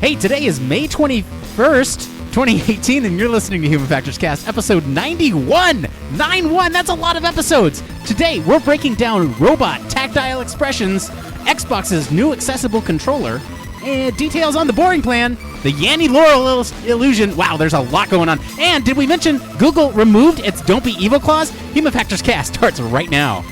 Hey, today is May 21st, 2018, and you're listening to Human Factors Cast, episode 91. 91, that's a lot of episodes. Today, we're breaking down robot tactile expressions, Xbox's new accessible controller, and details on the boring plan, the Yanny Laurel illusion. Wow, there's a lot going on. And did we mention Google removed its Don't Be Evil clause? Human Factors Cast starts right now.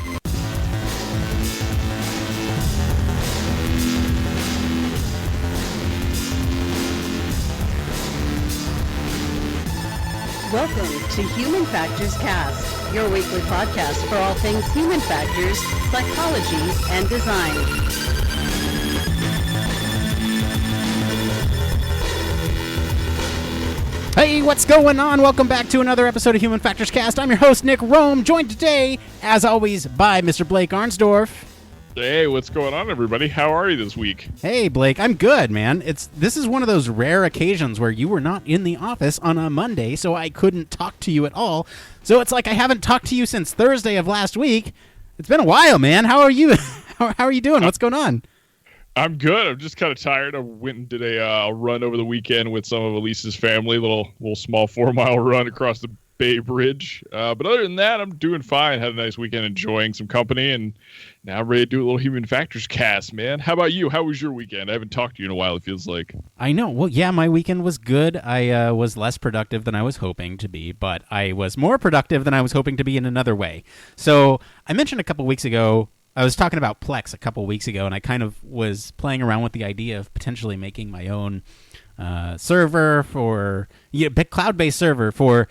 Welcome to Human Factors Cast, your weekly podcast for all things human factors, psychology, and design. Hey, what's going on? Welcome back to another episode of Human Factors Cast. I'm your host, Nick Roome, joined today, as always, by Mr. Blake Arnsdorff. Hey, what's going on, everybody? How are you this week? Hey, Blake, I'm good, man. This is one of those rare occasions where you were not in the office on a Monday, so I couldn't talk to you at all. So it's like I haven't talked to you since Thursday of last week. It's been a while, man. How are you? How are you doing? What's going on? I'm good. I'm just kind of tired. I went and did a run over the weekend with some of Elise's family, little small 4-mile run across the Bay Bridge. But other than that, I'm doing fine. Had a nice weekend enjoying some company, and now I'm ready to do a little Human Factors Cast, man. How about you? How was your weekend? I haven't talked to you in a while, it feels like. I know. Well, yeah, my weekend was good. I was less productive than I was hoping to be, but I was more productive than I was hoping to be in another way. So I mentioned a couple weeks ago, I was talking about Plex a couple weeks ago, and I kind of was playing around with the idea of potentially making my own server for cloud-based server for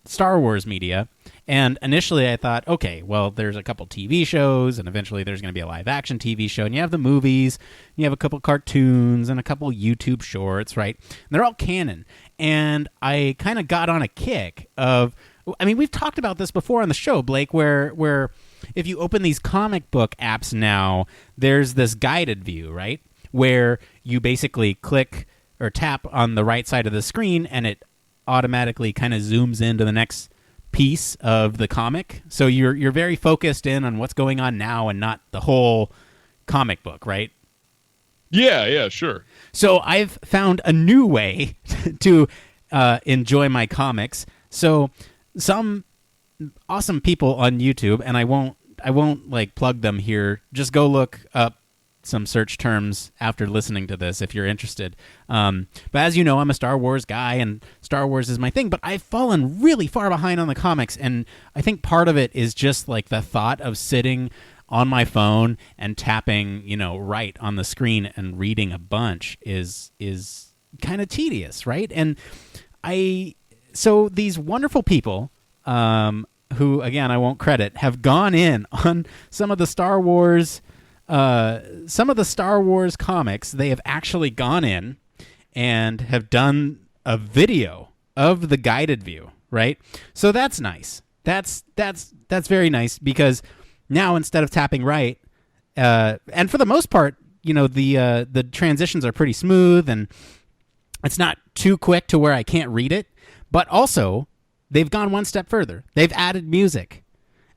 Star Wars media. And initially I thought, okay, well, there's a couple TV shows, and eventually there's going to be a live-action TV show, and you have the movies, and you have a couple cartoons, and a couple YouTube shorts, right? And they're all canon. And I kind of got on a kick of, I mean, we've talked about this before on the show, Blake, where if you open these comic book apps now, there's this guided view, right? Where you basically click or tap on the right side of the screen, and it automatically kind of zooms into the next piece of the comic. So you're very focused in on what's going on now and not the whole comic book, right? Yeah, sure. So I've found a new way to enjoy my comics. So some awesome people on YouTube, and I won't like plug them here. Just go look up some search terms after listening to this if you're interested. But as you know, I'm a Star Wars guy, and Star Wars is my thing, but I've fallen really far behind on the comics, and I think part of it is just like the thought of sitting on my phone and tapping, right on the screen and reading a bunch is kind of tedious, right? And so these wonderful people, who, again, I won't credit, have gone in on some of the Star Wars comics. They have actually gone in and have done a video of the guided view, right? So that's nice. That's very nice, because now instead of tapping right, and for the most part, the transitions are pretty smooth, and it's not too quick to where I can't read it. But also, they've gone one step further. They've added music.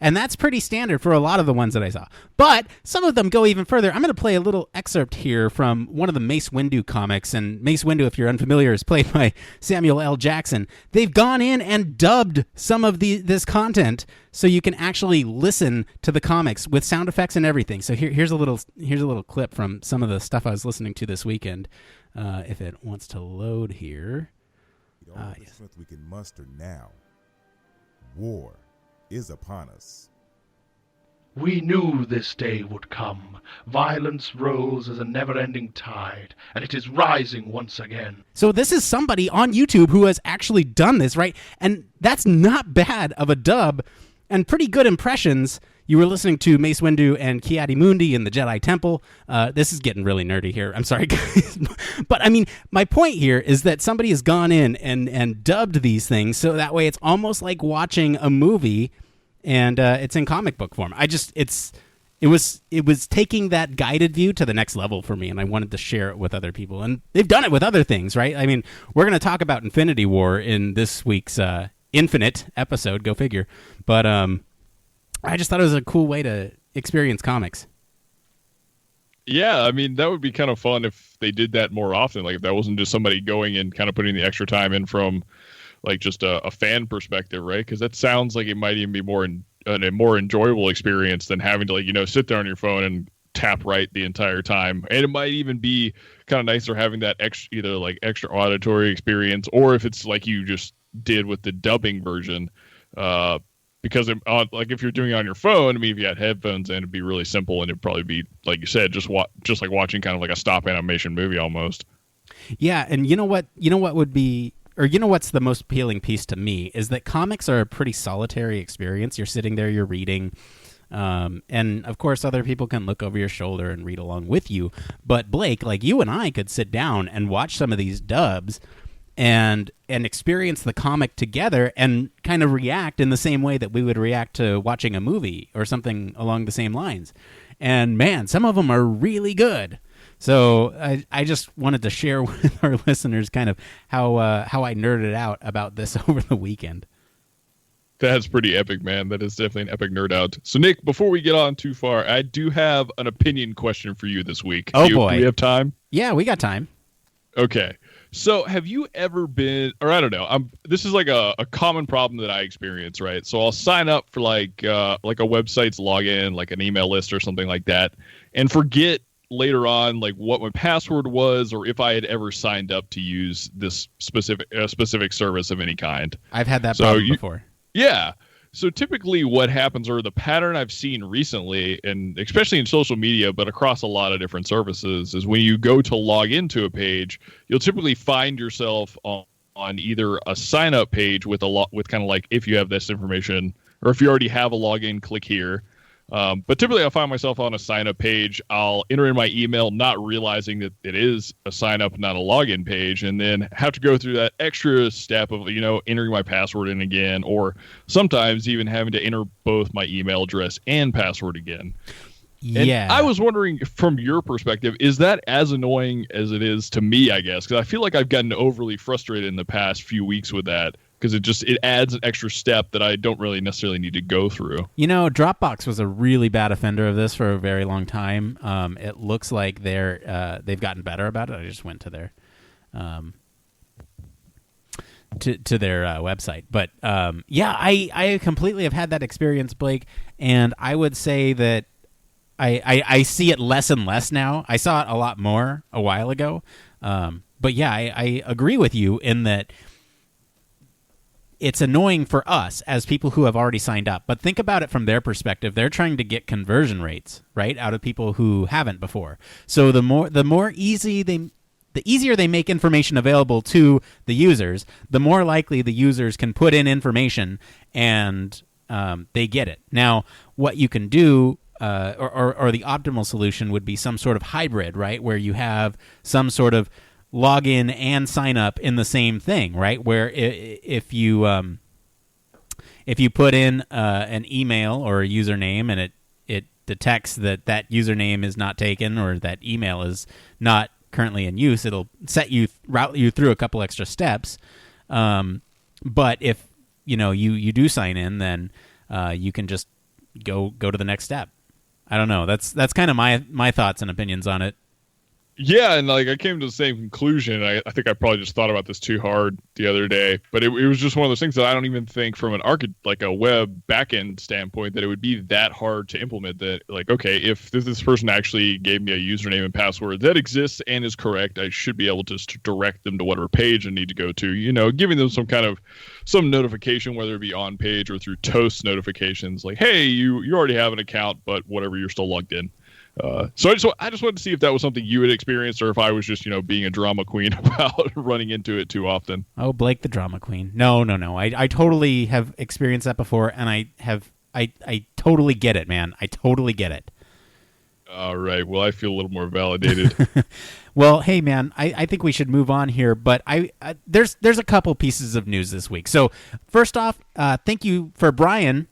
And that's pretty standard for a lot of the ones that I saw. But some of them go even further. I'm going to play a little excerpt here from one of the Mace Windu comics. And Mace Windu, if you're unfamiliar, is played by Samuel L. Jackson. They've gone in and dubbed some of this content so you can actually listen to the comics with sound effects and everything. So here's a little clip from some of the stuff I was listening to this weekend. If it wants to load here. All the strength we can muster now. War is upon us. We knew this day would come. Violence rose as a never-ending tide, and it is rising once again. So this is somebody on YouTube who has actually done this, right? And that's not bad of a dub, and pretty good impressions. You were listening to Mace Windu and Ki-Adi-Mundi in the Jedi Temple. This is getting really nerdy here. I'm sorry, guys. But, I mean, my point here is that somebody has gone in and dubbed these things, so that way it's almost like watching a movie, and it's in comic book form. It was taking that guided view to the next level for me, and I wanted to share it with other people. And they've done it with other things, right? I mean, we're going to talk about Infinity War in this week's Infinite episode, go figure. But I just thought it was a cool way to experience comics. Yeah, I mean, that would be kind of fun if they did that more often. Like if that wasn't just somebody going and kind of putting the extra time in from like just a fan perspective, right? Because that sounds like it might even be a more enjoyable experience than having to like, sit there on your phone and tap right the entire time. And it might even be kind of nicer having that either like extra auditory experience, or if it's like you just did with the dubbing version, because like if you're doing it on your phone, I mean, if you had headphones in, it'd be really simple, and it'd probably be like you said, just like watching kind of like a stop animation movie almost. Yeah, and you know what would be, or what's the most appealing piece to me is that comics are a pretty solitary experience. You're sitting there, you're reading, and of course other people can look over your shoulder and read along with you. But Blake, like you and I could sit down and watch some of these dubs and experience the comic together and kind of react in the same way that we would react to watching a movie or something along the same lines. And man, some of them are really good. So I just wanted to share with our listeners kind of how I nerded out about this over the weekend. That's pretty epic, man. That is definitely an epic nerd out. So, Nick, before we get on too far, I do have an opinion question for you this week. Oh, boy. Do we have time? Yeah, we got time. Okay. So have you ever been, or I don't know, this is like a common problem that I experience, right? So I'll sign up for like a website's login, like an email list or something like that, and forget later on like what my password was or if I had ever signed up to use this specific service of any kind. I've had that problem before. Yeah. So typically what happens, or the pattern I've seen recently, and especially in social media, but across a lot of different services, is when you go to log into a page, you'll typically find yourself on either a sign up page with kind of like, if you have this information, or if you already have a login, click here. But typically I'll find myself on a sign up page. I'll enter in my email, not realizing that it is a sign up, not a login page, and then have to go through that extra step of, entering my password in again, or sometimes even having to enter both my email address and password again. Yeah. And I was wondering, from your perspective, is that as annoying as it is to me, I guess? Because I feel like I've gotten overly frustrated in the past few weeks with that, because it adds an extra step that I don't really necessarily need to go through. Dropbox was a really bad offender of this for a very long time. It looks like they've gotten better about it. I just went to their to their website, but I completely have had that experience, Blake, and I would say that I see it less and less now. I saw it a lot more a while ago, but yeah, I agree with you in that. It's annoying for us as people who have already signed up, but think about it from their perspective. They're trying to get conversion rates, right, out of people who haven't before. So the easier they make information available to the users, the more likely the users can put in information and they get it. Now, what you can do, or the optimal solution would be some sort of hybrid, right, where you have some sort of log in and sign up in the same thing, right? Where if you put in an email or a username and it detects that username is not taken or that email is not currently in use, it'll route you through a couple extra steps. But if you do sign in, then you can just go to the next step. I don't know. That's kind of my thoughts and opinions on it. Yeah, and like I came to the same conclusion. I think I probably just thought about this too hard the other day, but it was just one of those things that I don't even think from like a web backend standpoint that it would be that hard to implement. That like, okay, if this person actually gave me a username and password that exists and is correct, I should be able to just direct them to whatever page I need to go to. Giving them some notification, whether it be on page or through Toast notifications, like, hey, you already have an account, but whatever, you're still logged in. So I just wanted to see if that was something you had experienced, or if I was just being a drama queen about running into it too often. Oh, Blake, the drama queen. No. I totally have experienced that before, and I totally get it, man. I totally get it. All right. Well, I feel a little more validated. Well, hey, man, I think we should move on here, but there's a couple pieces of news this week. So first off, thank you for Brian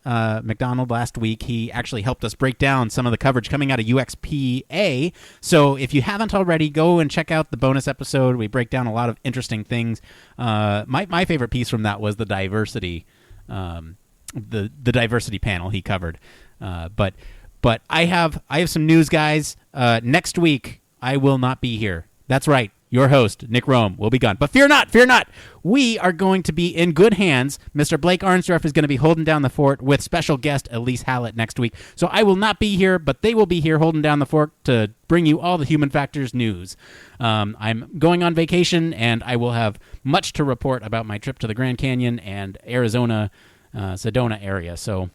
McDonald last week. He actually helped us break down some of the coverage coming out of UXPA. So if you haven't already, go and check out the bonus episode. We break down a lot of interesting things. My favorite piece from that was the diversity, the diversity panel he covered. But But I have some news, guys. Next week, I will not be here. That's right. Your host, Nick Roome, will be gone. But fear not, fear not. We are going to be in good hands. Mr. Blake Arnsdorff is going to be holding down the fort with special guest Elise Hallett next week. So I will not be here, but they will be here holding down the fort to bring you all the Human Factors news. I'm going on vacation, and I will have much to report about my trip to the Grand Canyon and Arizona, Sedona area. So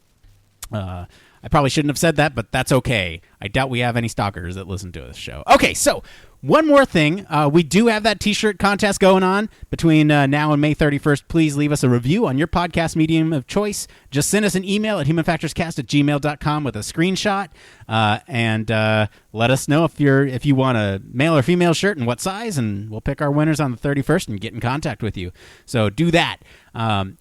I probably shouldn't have said that, but that's okay. I doubt we have any stalkers that listen to this show. Okay, so one more thing. We do have that T-shirt contest going on between now and May 31st. Please leave us a review on your podcast medium of choice. Just send us an email at humanfactorscast@gmail.com with a screenshot, and let us know if you want a male or female shirt and what size, and we'll pick our winners on the 31st and get in contact with you. So do that.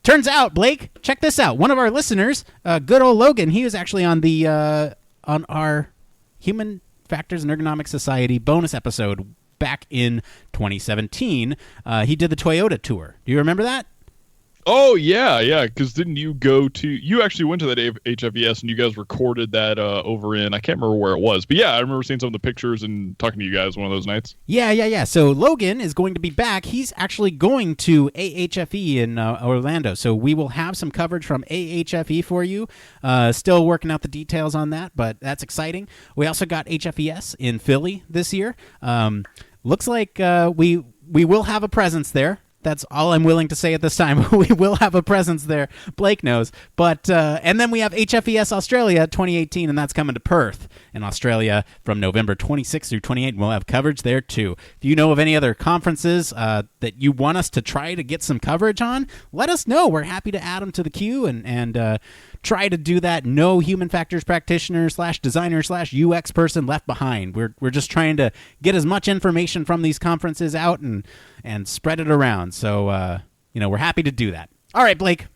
Turns out, Blake, check this out. One of our listeners, good old Logan, he was actually on on our Human Factors and Ergonomics Society bonus episode back in 2017. He did the Toyota tour. Do you remember that? Oh, yeah, because didn't you you actually went to that HFES and you guys recorded that over in, I can't remember where it was, but yeah, I remember seeing some of the pictures and talking to you guys one of those nights. Yeah. So Logan is going to be back. He's actually going to AHFE in Orlando, so we will have some coverage from AHFE for you. Still working out the details on that, but that's exciting. We also got HFES in Philly this year. Looks like we will have a presence there. That's all I'm willing to say at this time. We will have a presence there. Blake knows. But and then we have HFES Australia 2018, and that's coming to Perth in Australia from November 26th through 28th. We'll have coverage there, too. If you know of any other conferences that you want us to try to get some coverage on, let us know. We're happy to add them to the queue and try to do that. No human factors practitioner / designer / UX person left behind. We're just trying to get as much information from these conferences out and spread it around. So, we're happy to do that. All right, Blake,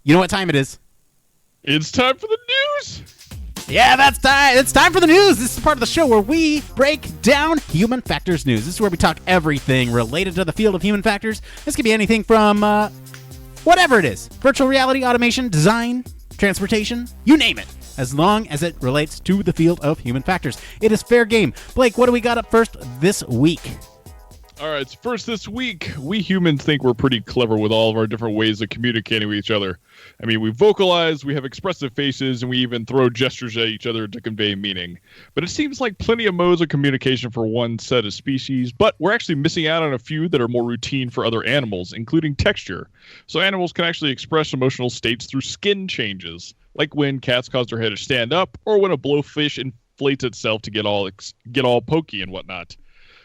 you know what time it is? It's time for the news. Yeah, that's time. It's time for the news. This is part of the show where we break down human factors news. This is where we talk everything related to the field of human factors. This could be anything from whatever it is. Virtual reality, automation, design, transportation, you name it, as long as it relates to the field of human factors. It is fair game. Blake, what do we got up first this week? All right, so first this week, we humans think we're pretty clever with all of our different ways of communicating with each other. I mean, we vocalize, we have expressive faces, and we even throw gestures at each other to convey meaning. But it seems like plenty of modes of communication for one set of species, but we're actually missing out on a few that are more routine for other animals, including texture. So animals can actually express emotional states through skin changes, like when cats cause their hair to stand up, or when a blowfish inflates itself to get all pokey and whatnot.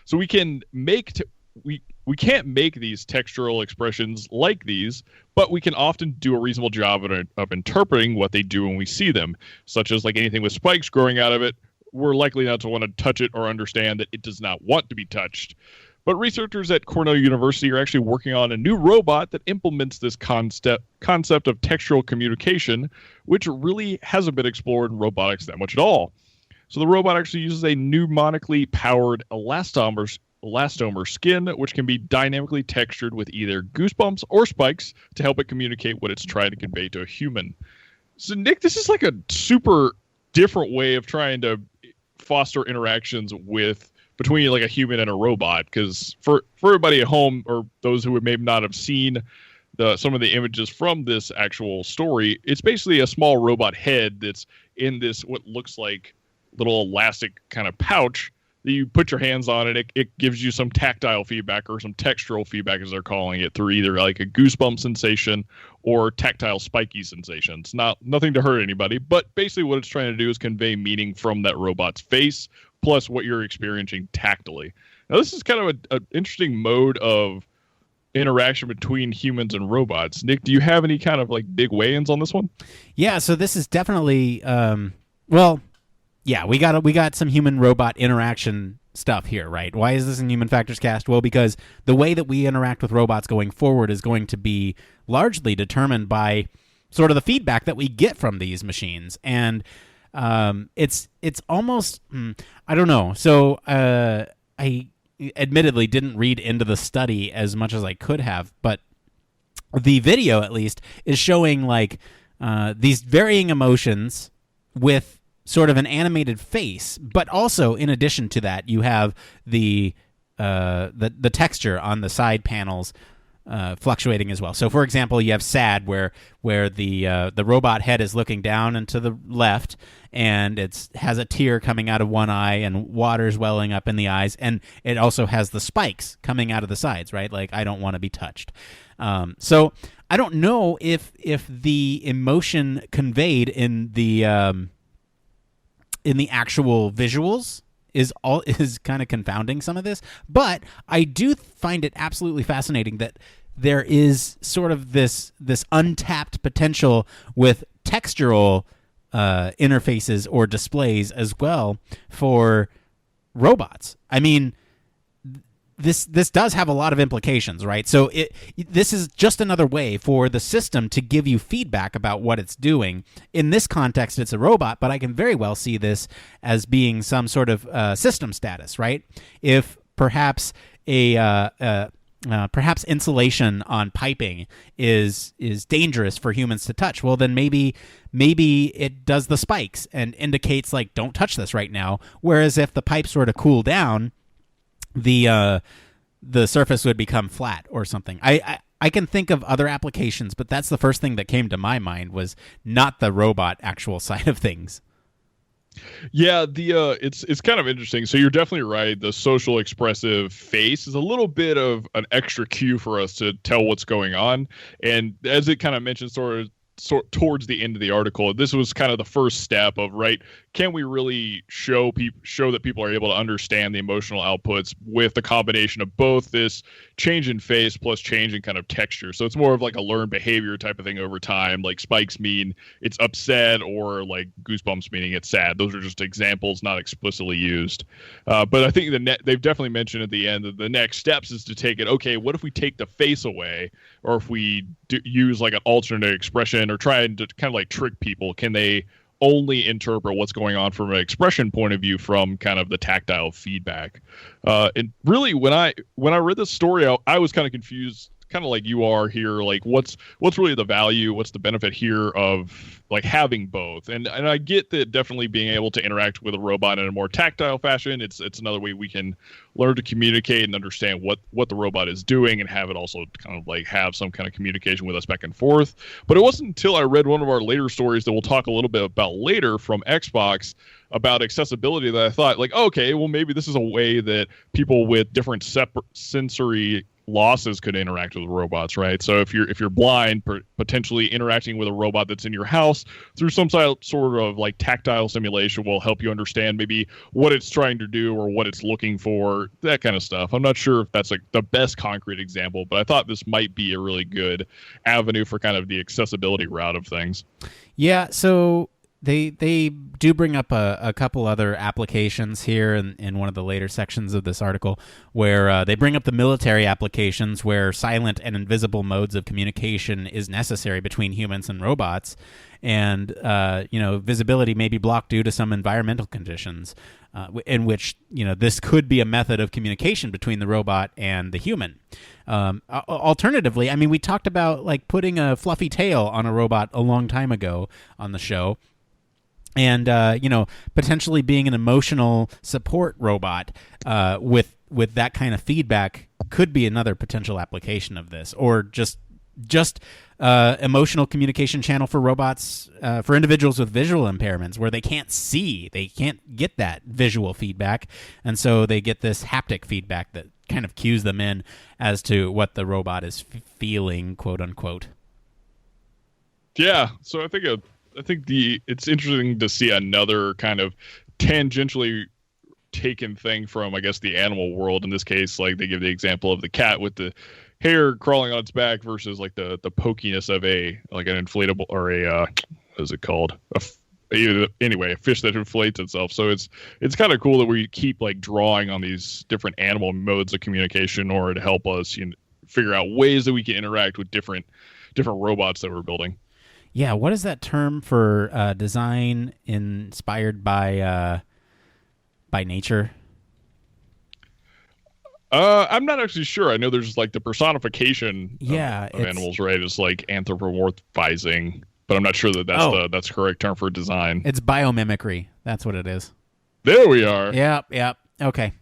So we can we can't make these textural expressions like these, but we can often do a reasonable job of interpreting what they do when we see them, such as like anything with spikes growing out of it. We're likely not to want to touch it or understand that it does not want to be touched. But researchers at Cornell University are actually working on a new robot that implements this concept of textural communication, which really hasn't been explored in robotics that much at all. So the robot actually uses a pneumatically powered elastomer skin, which can be dynamically textured with either goosebumps or spikes to help it communicate what it's trying to convey to a human. So, Nick, this is like a super different way of trying to foster interactions between like a human and a robot. Because for everybody at home, or those who may not have seen some of the images from this actual story, it's basically a small robot head that's in this what looks like little elastic kind of pouch that you put your hands on it. It gives you some tactile feedback or some textural feedback, as they're calling it, through either like a goosebump sensation or tactile spiky sensations. Nothing to hurt anybody, but basically what it's trying to do is convey meaning from that robot's face, plus what you're experiencing tactily. Now, this is kind of an interesting mode of interaction between humans and robots. Nick, do you have any kind of like big weigh-ins on this one? Yeah, so this is definitely yeah, we got some human-robot interaction stuff here, right? Why is this in Human Factors Cast? Well, because the way that we interact with robots going forward is going to be largely determined by sort of the feedback that we get from these machines. And it's almost, I don't know. So I admittedly didn't read into the study as much as I could have, but the video, at least, is showing like these varying emotions with sort of an animated face, but also in addition to that, you have the texture on the side panels fluctuating as well. So, for example, you have sad, where the robot head is looking down and to the left, and it has a tear coming out of one eye and water's welling up in the eyes, and it also has the spikes coming out of the sides, right? Like, I don't want to be touched. So I don't know if the emotion conveyed in the actual visuals is kind of confounding some of this, but I do find it absolutely fascinating that there is sort of this untapped potential with textural interfaces or displays as well for robots. I mean, this does have a lot of implications, right? So this is just another way for the system to give you feedback about what it's doing. In this context, it's a robot, but I can very well see this as being some sort of system status, right? If perhaps perhaps insulation on piping is dangerous for humans to touch, well, then maybe it does the spikes and indicates, like, don't touch this right now. Whereas if the pipes were to cool down, the surface would become flat or something. I can think of other applications, but that's the first thing that came to my mind, was not the robot actual side of things. Yeah, it's kind of interesting. So you're definitely right. The social expressive face is a little bit of an extra cue for us to tell what's going on. And as it kind of mentions towards the end of the article, this was kind of the first step of, right, can we really show that people are able to understand the emotional outputs with the combination of both this change in face plus change in kind of texture. So it's more of like a learned behavior type of thing over time. Like spikes mean it's upset, or like goosebumps meaning it's sad. Those are just examples, not explicitly used. But I think they've definitely mentioned at the end that the next steps is to take it, okay, what if we take the face away, or if we use like an alternate expression, or try to kind of like trick people? Can they only interpret what's going on from an expression point of view from kind of the tactile feedback? And really, when I read this story, I was kind of confused, kind of like you are here. Like, what's really the value? What's the benefit here of like having both? And I get that definitely being able to interact with a robot in a more tactile fashion, it's another way we can learn to communicate and understand what the robot is doing, and have it also kind of like have some kind of communication with us back and forth. But it wasn't until I read one of our later stories that we'll talk a little bit about later from Xbox about accessibility that I thought, like, okay, well, maybe this is a way that people with different separate sensory losses could interact with robots, right? So if you're blind, potentially interacting with a robot that's in your house through some sort of like tactile simulation will help you understand maybe what it's trying to do or what it's looking for, that kind of stuff. I'm not sure if that's like the best concrete example, but I thought this might be a really good avenue for kind of the accessibility route of things. Yeah, so They do bring up a couple other applications here in one of the later sections of this article, where they bring up the military applications where silent and invisible modes of communication is necessary between humans and robots, and visibility may be blocked due to some environmental conditions, in which this could be a method of communication between the robot and the human. Alternatively, I mean, we talked about like putting a fluffy tail on a robot a long time ago on the show. And potentially being an emotional support robot with that kind of feedback could be another potential application of this, or just emotional communication channel for robots, for individuals with visual impairments, where they can't see, they can't get that visual feedback, and so they get this haptic feedback that kind of cues them in as to what the robot is feeling, quote unquote. Yeah, so I think it's interesting to see another kind of tangentially taken thing from, I guess, the animal world. In this case, like they give the example of the cat with the hair crawling on its back versus like the pokiness of an inflatable, or what is it called? Anyway, a fish that inflates itself. So it's kind of cool that we keep like drawing on these different animal modes of communication in order to help us figure out ways that we can interact with different robots that we're building. Yeah, what is that term for design inspired by nature? I'm not actually sure. I know there's like the personification of it's animals, right? It's like anthropomorphizing. but I'm not sure that that's the correct term for design. It's biomimicry. That's what it is. There we are. Yep. Okay.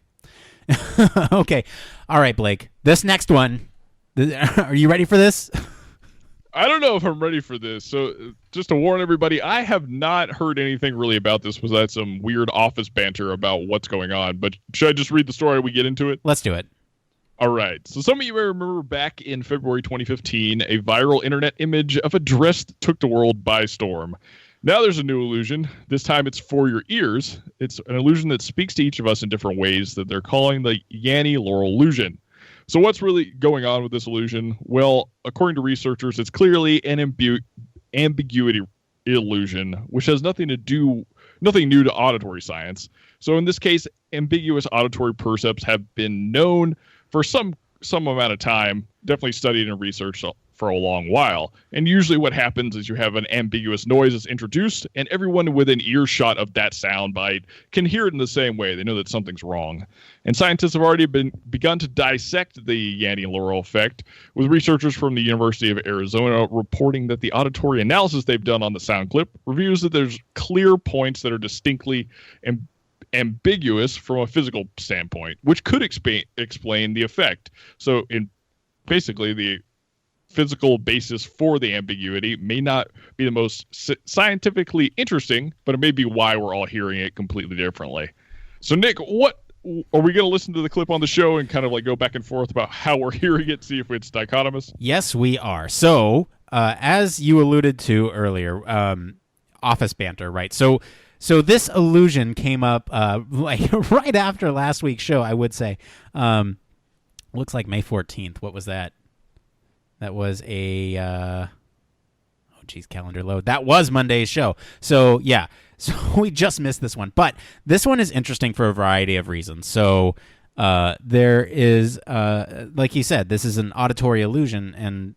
Okay. All right, Blake. This next one. Are you ready for this? I don't know if I'm ready for this. So just to warn everybody, I have not heard anything really about this besides some weird office banter about what's going on. But should I just read the story and we get into it? Let's do it. All right. So some of you may remember back in February 2015, a viral internet image of a dress took the world by storm. Now there's a new illusion. This time it's for your ears. It's an illusion that speaks to each of us in different ways that they're calling the Yanny Laurel illusion. So what's really going on with this illusion? Well, according to researchers, it's clearly an ambiguity illusion, which has nothing new to auditory science. So in this case, ambiguous auditory percepts have been known for some amount of time, definitely studied and researched for a long while. And usually what happens is you have an ambiguous noise that's introduced, and everyone within earshot of that sound bite can hear it in the same way. They know that something's wrong. And scientists have already begun to dissect the Yanny-Laurel effect, with researchers from the University of Arizona reporting that the auditory analysis they've done on the sound clip reveals that there's clear points that are distinctly ambiguous from a physical standpoint, which could explain the effect. So basically the physical basis for the ambiguity may not be the most scientifically interesting, but it may be why we're all hearing it completely differently. So Nick, what are we going to listen to the clip on the show and kind of like go back and forth about how we're hearing it, see if it's dichotomous? Yes, we are. So as you alluded to earlier, office banter, right? So this illusion came up like right after last week's show, I would say. Looks like May 14th. What was that? That was calendar load. That was Monday's show. So, yeah. So we just missed this one. But this one is interesting for a variety of reasons. So there is, like you said, this is an auditory illusion, and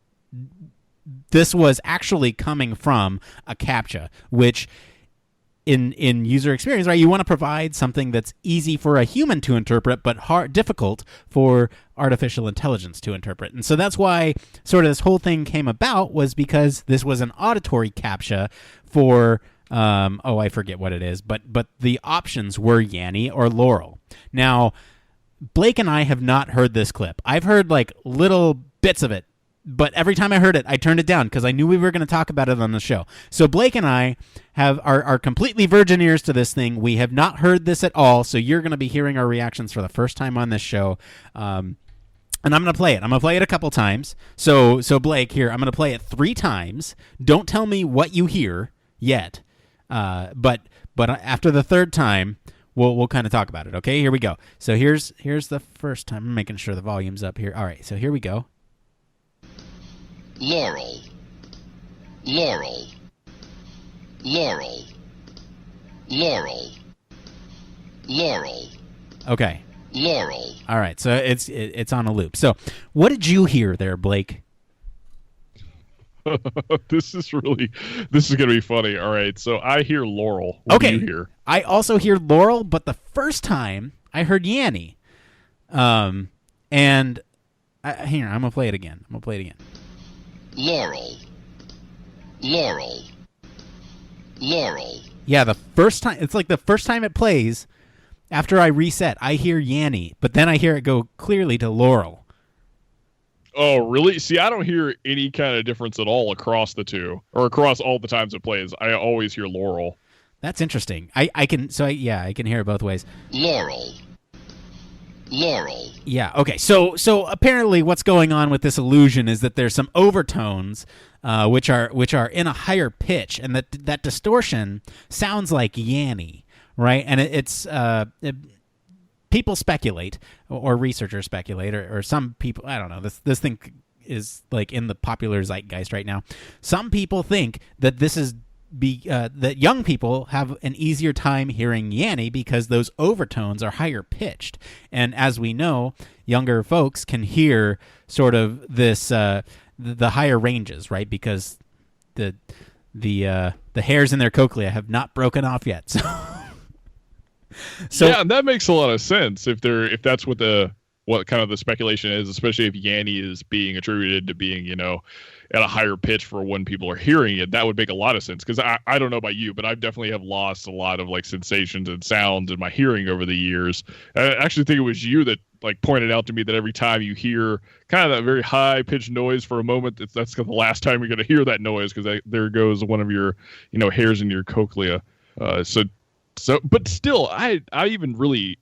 this was actually coming from a CAPTCHA, which in user experience, right, you want to provide something that's easy for a human to interpret but difficult for artificial intelligence to interpret. And so that's why sort of this whole thing came about, was because this was an auditory CAPTCHA for I forget what it is, but the options were Yanny or Laurel. Now, Blake and I have not heard this clip. I've heard like little bits of it, but every time I heard it, I turned it down because I knew we were going to talk about it on the show. So Blake and I are completely virgin ears to this thing. We have not heard this at all, so you're going to be hearing our reactions for the first time on this show. And I'm going to play it. I'm going to play it a couple times. So Blake, here, I'm going to play it 3 times. Don't tell me what you hear yet. But after the 3rd time, we'll kind of talk about it. Okay, here we go. So here's the first time. I'm making sure the volume's up here. All right, so here we go. Laurel, Laurel, Laurel, Laurel, Laurel. Okay. Laurel. All right, so it's on a loop. So what did you hear there, Blake? This is going to be funny. All right, so I hear Laurel. What do you hear? I also hear Laurel, but the first time I heard Yanny. Here, I'm going to play it again. Laurel, Laurel, Laurel. Yeah, the first time, it's like the first time it plays, after I reset, I hear Yanny, but then I hear it go clearly to Laurel. Oh, really? See, I don't hear any kind of difference at all across the two, or across all the times it plays. I always hear Laurel. That's interesting. I can hear it both ways. Laurel. Laurel. Yeah, okay. So apparently what's going on with this illusion is that there's some overtones which are in a higher pitch, and that distortion sounds like Yanny, right? And it's people speculate, or researchers speculate, or some people, I don't know, this thing is like in the popular zeitgeist right now. Some people think that this is that young people have an easier time hearing Yanny because those overtones are higher pitched, and as we know, younger folks can hear sort of this the higher ranges, right? Because the hairs in their cochlea have not broken off yet. So yeah, that makes a lot of sense if that's what the what kind of the speculation is, especially if Yanny is being attributed to being, at a higher pitch for when people are hearing it. That would make a lot of sense, because I don't know about you, but I definitely have lost a lot of like sensations and sounds in my hearing over the years. I actually think it was you that like pointed out to me that every time you hear kind of that very high pitched noise for a moment, that's the last time you're going to hear that noise, because there goes one of your hairs in your cochlea. But still, I even really.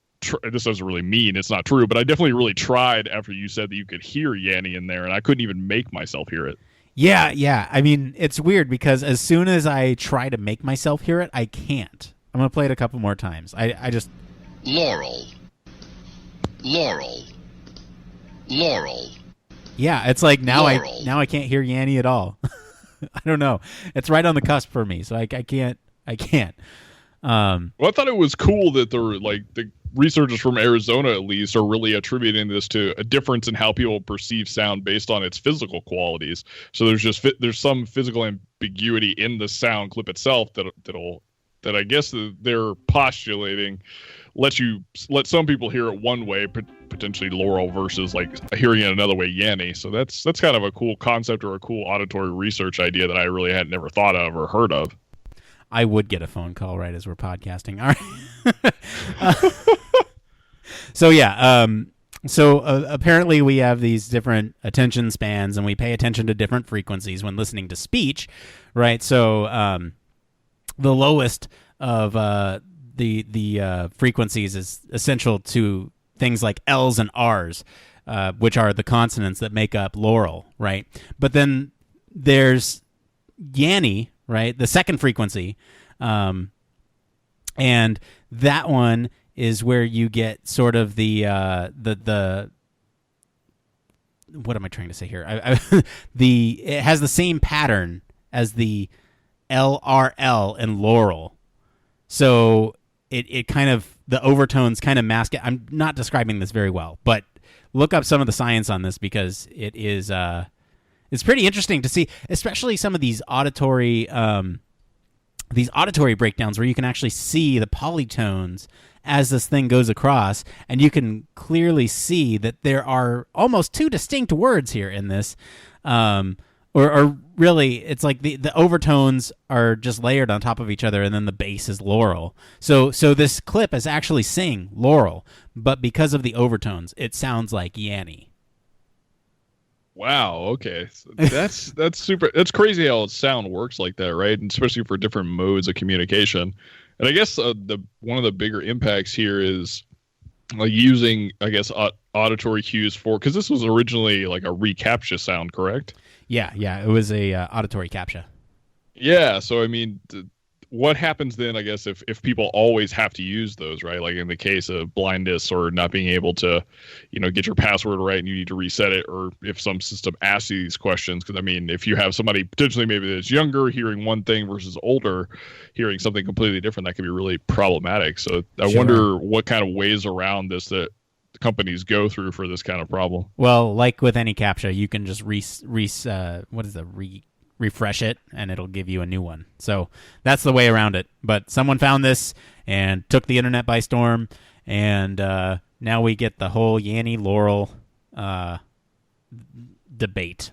This doesn't really mean it's not true, but I definitely really tried after you said that you could hear Yanny in there, and I couldn't even make myself hear it. Yeah. I mean, it's weird because as soon as I try to make myself hear it, I can't. I'm going to play it a couple more times. I just... Laurel. Laurel. Laurel. Yeah, it's like now Laurel. I can't hear Yanny at all. I don't know. It's right on the cusp for me, so I can't. Well, I thought it was cool that the researchers from Arizona, at least, are really attributing this to a difference in how people perceive sound based on its physical qualities. So there's some physical ambiguity in the sound clip itself that I guess they're postulating let some people hear it one way, potentially Laurel, versus like hearing it another way, Yanny. So that's kind of a cool concept, or a cool auditory research idea that I really had never thought of or heard of. I would get a phone call right as we're podcasting. All right. So yeah. So apparently we have these different attention spans, and we pay attention to different frequencies when listening to speech, right? So the lowest of the frequencies is essential to things like L's and R's, which are the consonants that make up Laurel, right? But then there's Yanny, right? The second frequency, and that one is where you get sort of the what am I trying to say here? It has the same pattern as the LRL in Laurel, so it kind of, the overtones kind of mask it. I'm not describing this very well, but look up some of the science on this, because it is it's pretty interesting to see, especially some of these auditory breakdowns where you can actually see the polytones as this thing goes across, and you can clearly see that there are almost two distinct words here in this, or really, it's like the overtones are just layered on top of each other, and then the bass is Laurel. So this clip is actually saying Laurel, but because of the overtones, it sounds like Yanny. Wow. Okay. So that's super. That's crazy how sound works like that, right? And especially for different modes of communication. And I guess one of the bigger impacts here is like using, I guess, auditory cues because this was originally like a reCAPTCHA sound, correct? Yeah. It was a auditory CAPTCHA. Yeah. So I mean, what happens then, I guess, if people always have to use those, right? Like in the case of blindness or not being able to, get your password right and you need to reset it, or if some system asks you these questions. Because I mean, if you have somebody potentially maybe that's younger hearing one thing versus older hearing something completely different, that can be really problematic. So I wonder what kind of ways around this that companies go through for this kind of problem. Well, like with any CAPTCHA, you can just refresh it, and it'll give you a new one. So that's the way around it. But someone found this and took the internet by storm, and now we get the whole Yanny Laurel debate.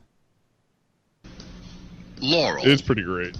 Laurel. It's pretty great.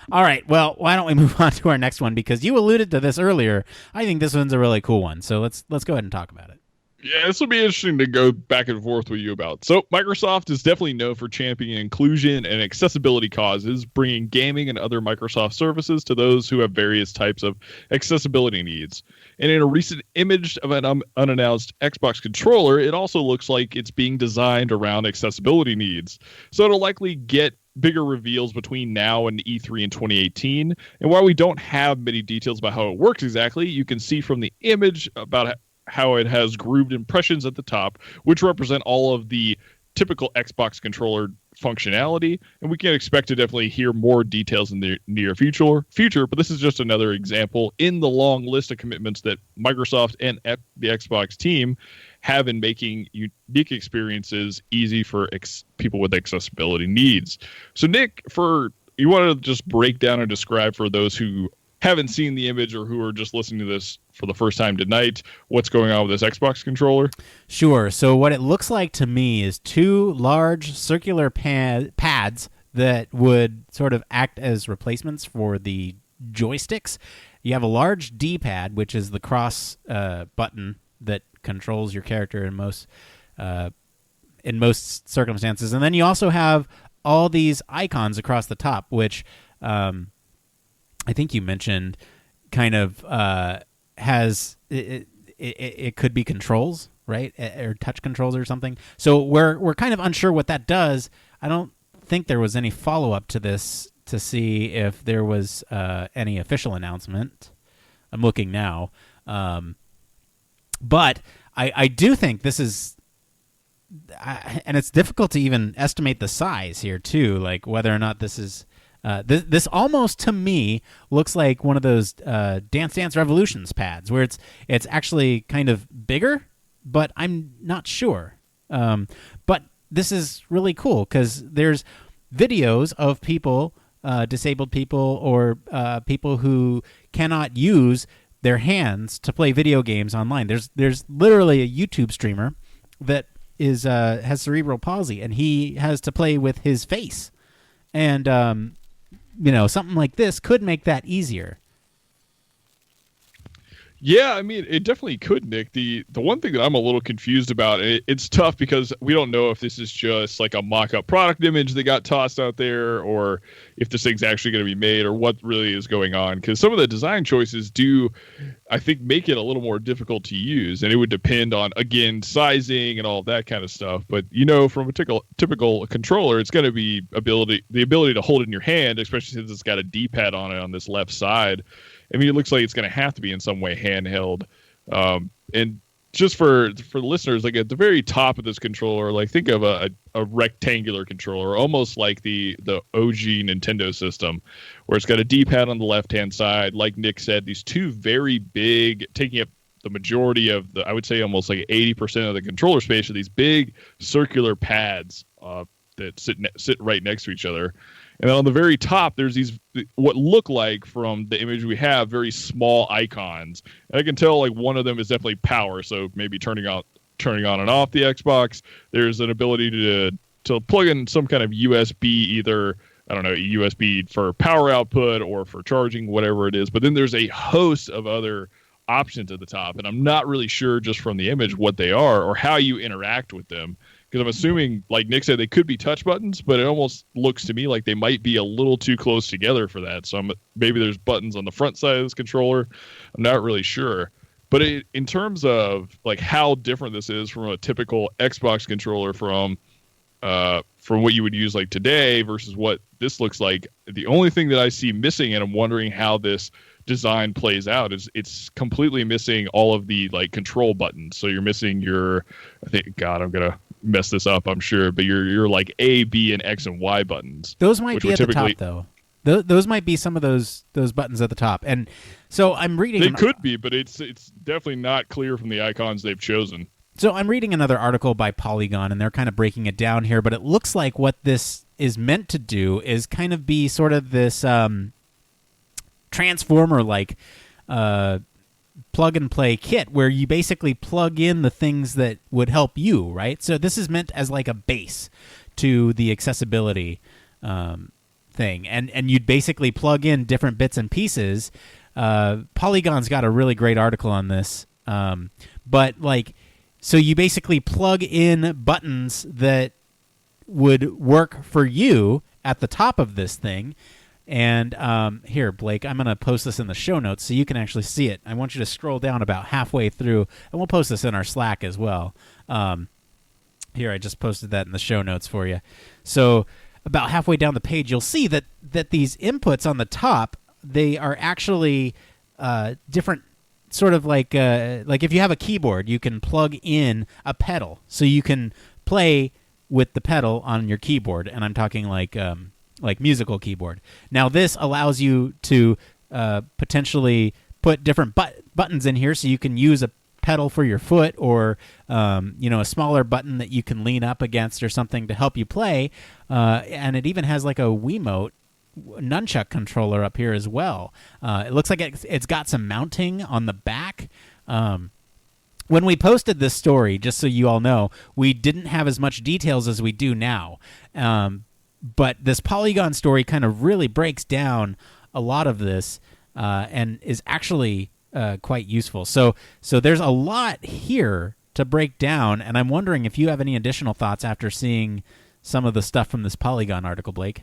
All right, well, why don't we move on to our next one, because you alluded to this earlier. I think this one's a really cool one, so let's go ahead and talk about it. Yeah, this will be interesting to go back and forth with you about. So Microsoft is definitely known for championing inclusion and accessibility causes, bringing gaming and other Microsoft services to those who have various types of accessibility needs. And in a recent image of an unannounced Xbox controller, it also looks like it's being designed around accessibility needs. So it'll likely get bigger reveals between now and E3 in 2018. And while we don't have many details about how it works exactly, you can see from the image about how it has grooved impressions at the top, which represent all of the typical Xbox controller functionality, and we can expect to definitely hear more details in the near future, but this is just another example in the long list of commitments that Microsoft and the Xbox team have in making unique experiences easy for people with accessibility needs. So Nick, you want to just break down and describe for those who haven't seen the image or who are just listening to this for the first time tonight what's going on with this Xbox controller? Sure. So what it looks like to me is two large circular pads that would sort of act as replacements for the joysticks. You have a large D-pad, which is the cross button that controls your character in most circumstances, and then you also have all these icons across the top, which I think you mentioned kind of has it could be controls, right, or touch controls or something. So we're kind of unsure what that does. I don't think there was any follow-up to this to see if there was any official announcement. I'm looking now. But I do think this is... and it's difficult to even estimate the size here, too, like whether or not this is... This almost, to me, looks like one of those Dance Dance Revolutions pads, where it's actually kind of bigger, but I'm not sure. But this is really cool, because there's videos of people, disabled people, or people who cannot use their hands to play video games online. There's literally a YouTube streamer that has cerebral palsy, and he has to play with his face. And, something like this could make that easier. Yeah, I mean, it definitely could, Nick. The one thing that I'm a little confused about, it's tough because we don't know if this is just like a mock-up product image that got tossed out there, or if this thing's actually going to be made, or what really is going on. Because some of the design choices do, I think, make it a little more difficult to use, and it would depend on, again, sizing and all that kind of stuff. But from a typical controller, it's going to be the ability to hold it in your hand, especially since it's got a D-pad on it on this left side. I mean, it looks like it's going to have to be in some way handheld. And just for the listeners, like at the very top of this controller, like think of a rectangular controller, almost like the OG Nintendo system, where it's got a D-pad on the left-hand side. Like Nick said, these two very big, taking up the majority of I would say almost like 80% of the controller space, are these big circular pads that sit right next to each other. And then on the very top, there's these, what look like from the image we have, very small icons. And I can tell like one of them is definitely power, so maybe turning on and off the Xbox. There's an ability to plug in some kind of USB, either, I don't know, USB for power output or for charging, whatever it is. But then there's a host of other options at the top, and I'm not really sure just from the image what they are or how you interact with them. Because I'm assuming, like Nick said, they could be touch buttons, but it almost looks to me like they might be a little too close together for that. So maybe there's buttons on the front side of this controller. I'm not really sure. But in terms of like how different this is from a typical Xbox controller from what you would use like today versus what this looks like, the only thing that I see missing, and I'm wondering how this design plays out, is it's completely missing all of the like control buttons. So you're missing your, I think, God, I'm gonna mess this up, I'm sure, but you're like A, B, and X and Y buttons. Those might be at the top, though. Those might be some of those buttons at the top. And so I'm reading. They could be, but it's definitely not clear from the icons they've chosen. So I'm reading another article by Polygon, and they're kind of breaking it down here. But it looks like what this is meant to do is kind of be sort of this transformer-like plug-and-play kit where you basically plug in the things that would help you, right? So this is meant as like a base to the accessibility thing. And you'd basically plug in different bits and pieces. Polygon's got a really great article on this. But, like, so you basically plug in buttons that would work for you at the top of this thing. And here, Blake, I'm going to post this in the show notes so you can actually see it. I want you to scroll down about halfway through, and we'll post this in our Slack as well. Here, I just posted that in the show notes for you. So about halfway down the page, you'll see that these inputs on the top, they are actually different, sort of like if you have a keyboard, you can plug in a pedal. So you can play with the pedal on your keyboard, and I'm talking like musical keyboard. Now this allows you to potentially put different buttons in here, so you can use a pedal for your foot, or a smaller button that you can lean up against or something to help you play. And it even has like a Wiimote nunchuck controller up here as well. It looks like it's got some mounting on the back. When we posted this story, just so you all know, we didn't have as much details as we do now. But this Polygon story kind of really breaks down a lot of this and is actually quite useful. So there's a lot here to break down, and I'm wondering if you have any additional thoughts after seeing some of the stuff from this Polygon article, Blake.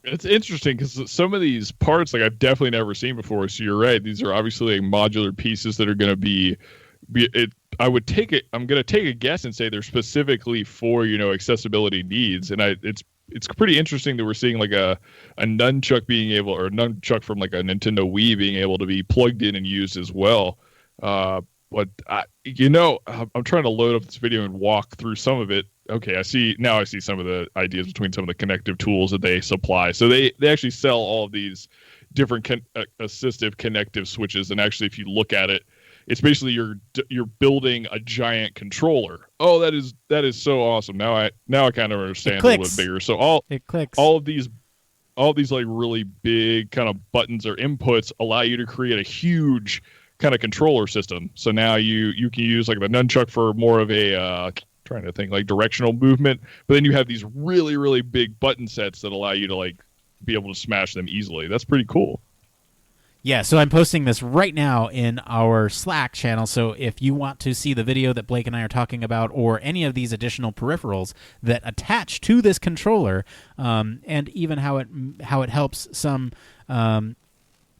It's interesting because some of these parts, like, I've definitely never seen before. So you're right; these are obviously like modular pieces that are going to be it. I would take it. I'm going to take a guess and say they're specifically for accessibility needs, and it's pretty interesting that we're seeing like a nunchuck being able, or a nunchuck from like a Nintendo Wii being able to be plugged in and used as well. But I'm trying to load up this video and walk through some of it. Okay, I see some of the ideas between some of the connective tools that they supply. So they actually sell all of these different assistive connective switches, and actually, if you look at it, it's basically you're building a giant controller. Oh, that is so awesome. Now I kind of understand a little bit bigger. So all of these like really big kind of buttons or inputs allow you to create a huge kind of controller system. So now you can use like the nunchuck for more of a trying to think like directional movement, but then you have these really, really big button sets that allow you to like be able to smash them easily. That's pretty cool. Yeah, so I'm posting this right now in our Slack channel, so if you want to see the video that Blake and I are talking about, or any of these additional peripherals that attach to this controller, and even how it helps some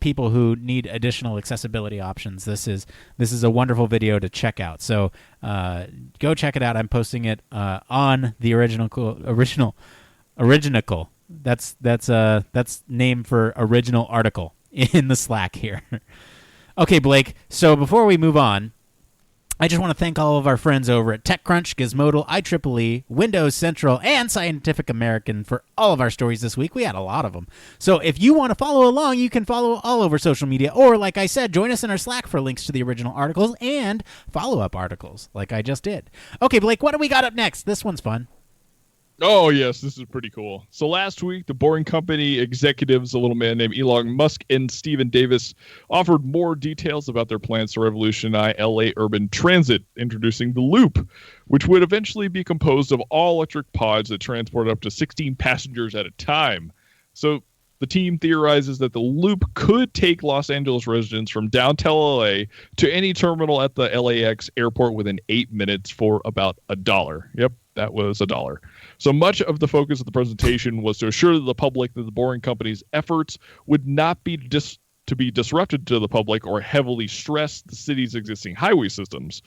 people who need additional accessibility options, this is a wonderful video to check out. So go check it out. I'm posting it on the original. That's name for original article in the Slack here. Okay, Blake, so before we move on, I just want to thank all of our friends over at TechCrunch, Gizmodal, IEEE, Windows Central, and Scientific American for all of our stories this week. We had a lot of them. So if you want to follow along, you can follow all over social media, or like I said, join us in our Slack for links to the original articles and follow-up articles like I just did. Okay, Blake, what do we got up next? This one's fun. Oh, yes, this is pretty cool. So last week, the Boring Company executives, a little man named Elon Musk and Stephen Davis, offered more details about their plans to revolutionize LA urban transit, introducing the Loop, which would eventually be composed of all-electric pods that transport up to 16 passengers at a time. So the team theorizes that the Loop could take Los Angeles residents from downtown LA to any terminal at the LAX airport within 8 minutes for about $1. Yep, that was $1. So much of the focus of the presentation was to assure the public that the Boring Company's efforts would not be to be disrupted to the public or heavily stress the city's existing highway systems.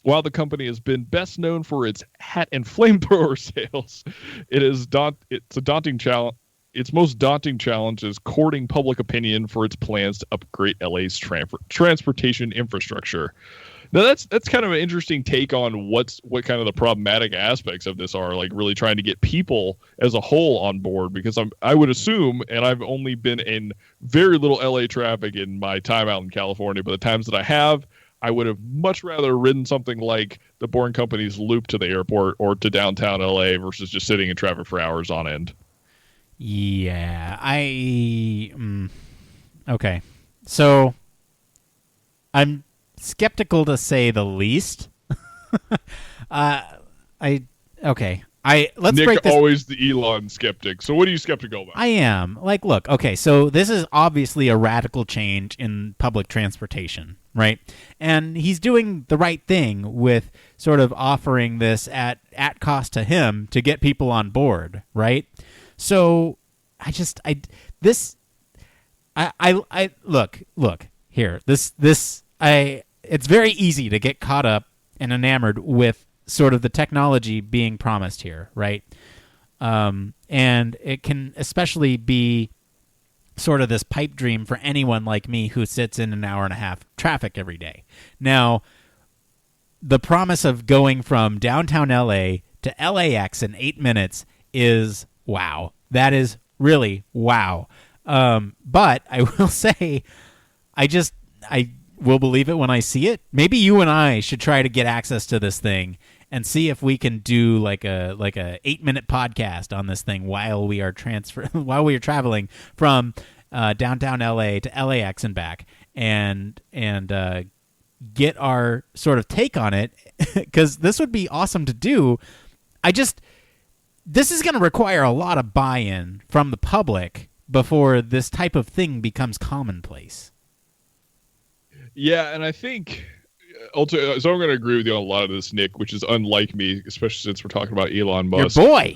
While the company has been best known for its hat and flamethrower sales, it's a daunting challenge. Its most daunting challenge is courting public opinion for its plans to upgrade LA's transportation infrastructure. Now that's kind of an interesting take on what kind of the problematic aspects of this are, like really trying to get people as a whole on board, because I would assume, and I've only been in very little LA traffic in my time out in California, but the times that I have, I would have much rather ridden something like the Boring Company's Loop to the airport or to downtown LA versus just sitting in traffic for hours on end. Yeah, okay. So I'm skeptical to say the least. Let's Nick, break this. Always the Elon skeptic. So what are you skeptical about? I am. Like, look, okay, so this is obviously a radical change in public transportation, right? And he's doing the right thing with sort of offering this at cost to him to get people on board, right? So look here. It's very easy to get caught up and enamored with sort of the technology being promised here, right? And it can especially be sort of this pipe dream for anyone like me who sits in an hour and a half traffic every day. Now, the promise of going from downtown LA to LAX in 8 minutes is wow. That is really wow. But I will say, will believe it when I see it. Maybe you and I should try to get access to this thing and see if we can do like a 8-minute podcast on this thing while we are traveling from downtown LA to LAX and back, and get our sort of take on it, because this would be awesome to do. This is going to require a lot of buy-in from the public before this type of thing becomes commonplace. Yeah, and I think ultimately, so I'm going to agree with you on a lot of this, Nick, which is unlike me, especially since we're talking about Elon Musk. Your boy.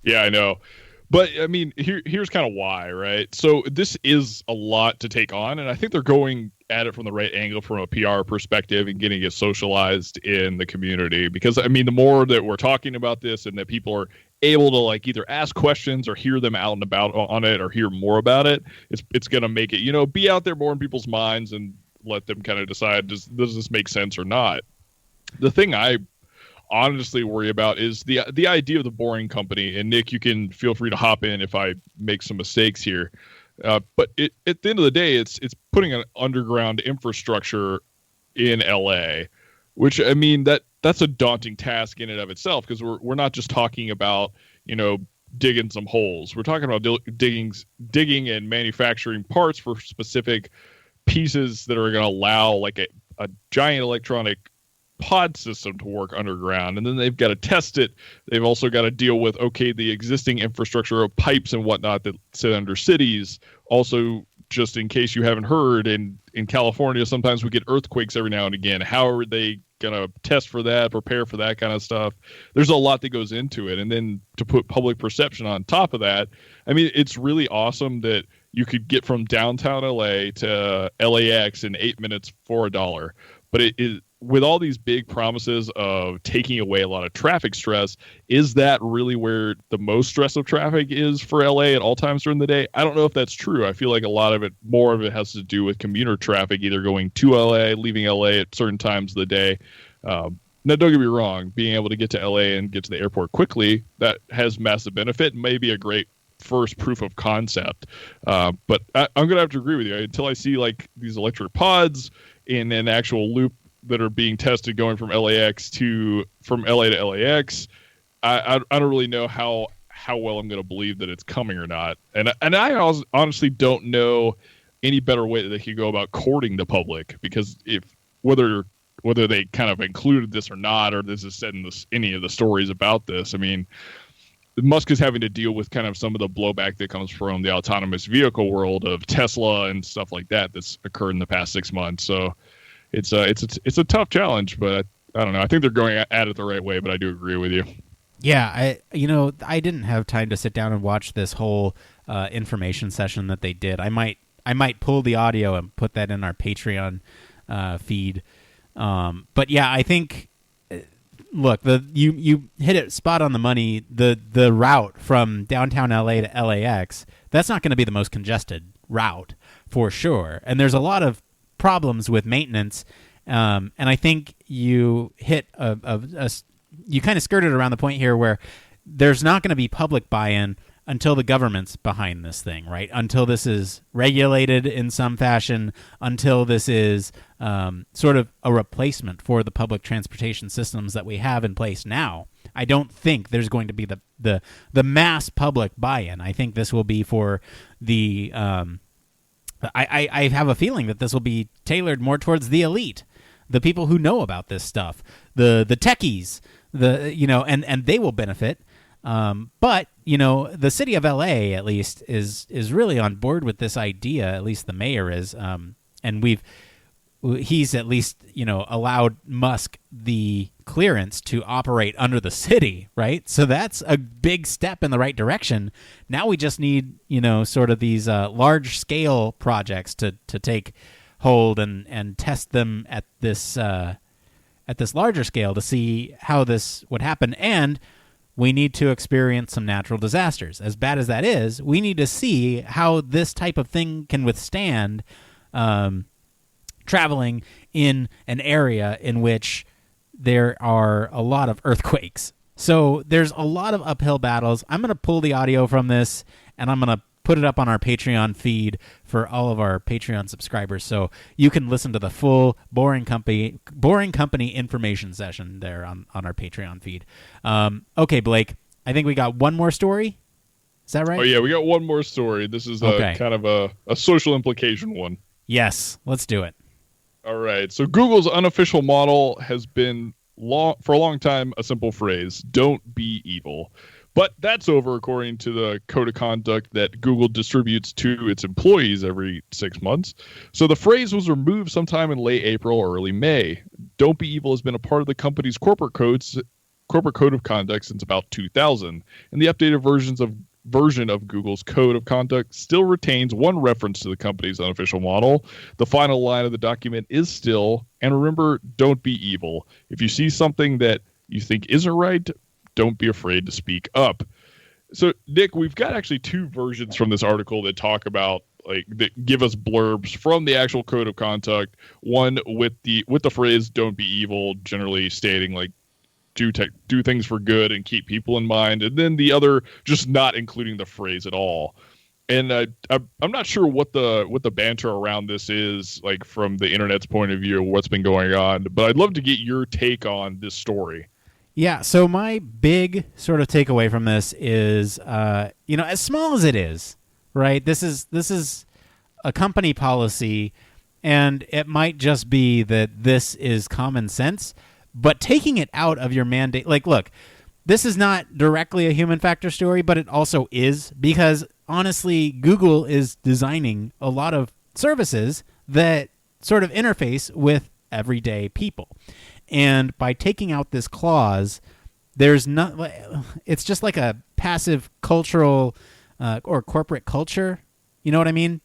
Yeah, I know. But, I mean, here's kind of why, right? So this is a lot to take on, and I think they're going at it from the right angle from a PR perspective and getting it socialized in the community. Because, I mean, the more that we're talking about this and that people are able to, like, either ask questions or hear them out and about on it or hear more about it, it's going to make it, be out there more in people's minds and let them kind of decide, does this make sense or not? The thing I honestly worry about is the idea of the Boring Company. And Nick, you can feel free to hop in if I make some mistakes here. But at the end of the day, it's putting an underground infrastructure in LA, which, I mean, that's a daunting task in and of itself, because we're not just talking about, digging some holes. We're talking about digging and manufacturing parts for specific pieces that are going to allow like a giant electronic pod system to work underground, and then they've got to test it. They've also got to deal with the existing infrastructure of pipes and whatnot that sit under cities. Also, just in case you haven't heard, in California sometimes we get earthquakes every now and again. How are they gonna test for that, prepare for that kind of stuff? There's a lot that goes into it, and then to put public perception on top of that, I mean, it's really awesome that you could get from downtown LA to LAX in 8 minutes for $1. But it is, with all these big promises of taking away a lot of traffic stress, is that really where the most stress of traffic is for LA at all times during the day? I don't know if that's true. I feel like a lot of it, more of it has to do with commuter traffic, either going to LA, leaving LA at certain times of the day. Now, don't get me wrong, being able to get to LA and get to the airport quickly, that has massive benefit and may be a great first proof of concept. But I'm going to have to agree with you. Until I see like these electric pods in an actual loop that are being tested going from LA to LAX, I don't really know how well I'm going to believe that it's coming or not. And I honestly don't know any better way that they could go about courting the public, because if whether they kind of included this or not, or this is said in any of the stories about this, I mean, Musk is having to deal with kind of some of the blowback that comes from the autonomous vehicle world of Tesla and stuff like that that's occurred in the past 6 months. So it's a tough challenge, but I don't know. I think they're going at it the right way, but I do agree with you. Yeah, I didn't have time to sit down and watch this whole information session that they did. I might pull the audio and put that in our Patreon feed. But yeah, I think, look, you hit it spot on the money. The route from downtown LA to LAX, that's not going to be the most congested route for sure. And there's a lot of problems with maintenance. And I think you hit you kind of skirted around the point here where there's not going to be public buy-in until the government's behind this thing, right? Until this is regulated in some fashion, until this is sort of a replacement for the public transportation systems that we have in place now. I don't think there's going to be the mass public buy-in. I think this will be for the I have a feeling that this will be tailored more towards the elite, the people who know about this stuff, the techies, and they will benefit. But the city of LA at least is really on board with this idea. At least the mayor is, and he's at least allowed Musk the clearance to operate under the city, right? So that's a big step in the right direction. Now we just need sort of these large scale projects to take hold and test them at this larger scale to see how this would happen. And we need to experience some natural disasters. As bad as that is, we need to see how this type of thing can withstand traveling in an area in which there are a lot of earthquakes. So there's a lot of uphill battles. I'm going to pull the audio from this, and I'm going to put it up on our Patreon feed for all of our Patreon subscribers, so you can listen to the full Boring Company information session there on our Patreon feed. Okay, Blake, I think we got one more story. Is that right? Oh, yeah, we got one more story. This is kind of a social implication one. Yes, let's do it. All right. So Google's unofficial model has been for a long time a simple phrase: "Don't be evil." But that's over, according to the code of conduct that Google distributes to its employees every 6 months. So the phrase was removed sometime in late April or early May. "Don't be evil" has been a part of the company's corporate code of conduct since about 2000, and the updated version of Google's code of conduct still retains one reference to the company's unofficial model. The final line of the document is still, "And remember, don't be evil. If you see something that you think isn't right, don't be afraid to speak up." So, Nick, we've got actually two versions from this article that talk about, that give us blurbs from the actual code of conduct. One with the phrase "don't be evil," generally stating do things for good and keep people in mind, and then the other just not including the phrase at all. And I'm not sure what the banter around this is like from the internet's point of view, what's been going on, but I'd love to get your take on this story. Yeah, so my big sort of takeaway from this is, as small as it is, right? This is a company policy, and it might just be that this is common sense, but taking it out of your mandate, look, this is not directly a human factor story, but it also is, because honestly, Google is designing a lot of services that sort of interface with everyday people. And by taking out this clause, it's just like a passive cultural or corporate culture. You know what I mean?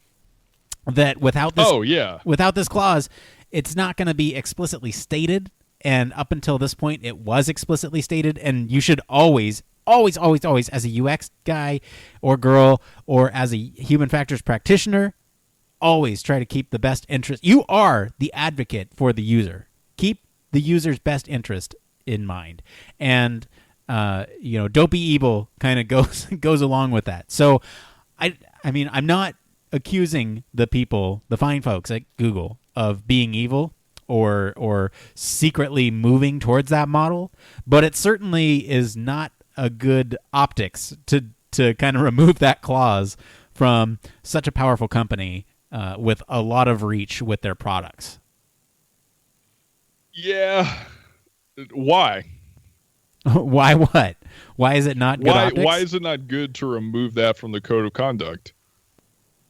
That without this clause, it's not going to be explicitly stated. And up until this point, it was explicitly stated. And you should always, as a UX guy or girl, or as a human factors practitioner, always try to keep the best interest. You are the advocate for the user. Keep the user's best interest in mind. And, don't be evil kind of goes along with that. So, I mean, I'm not accusing the fine folks at Google of being evil or secretly moving towards that model, but it certainly is not a good optics to kind of remove that clause from such a powerful company with a lot of reach with their products. Yeah. Why? Why what? Why is it not good optics? Why is it not good to remove that from the code of conduct?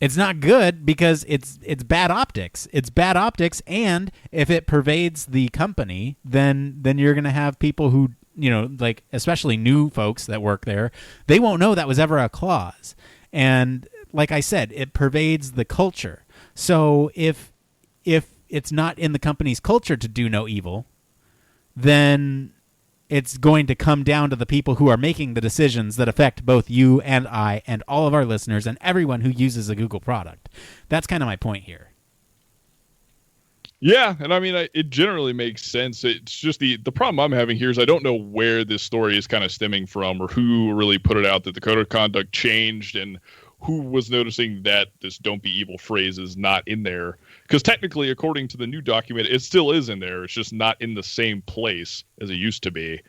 It's not good because it's bad optics. It's bad optics, and if it pervades the company, then you're going to have people who, especially new folks that work there, they won't know that was ever a clause. And like I said, it pervades the culture. So if it's not in the company's culture to do no evil, then it's going to come down to the people who are making the decisions that affect both you and I and all of our listeners and everyone who uses a Google product. That's kind of my point here. Yeah, and I mean, it generally makes sense. It's just the problem I'm having here is I don't know where this story is kind of stemming from or who really put it out that the code of conduct changed and who was noticing that this "don't be evil" phrase is not in there. Because technically, according to the new document, it still is in there. It's just not in the same place as it used to be.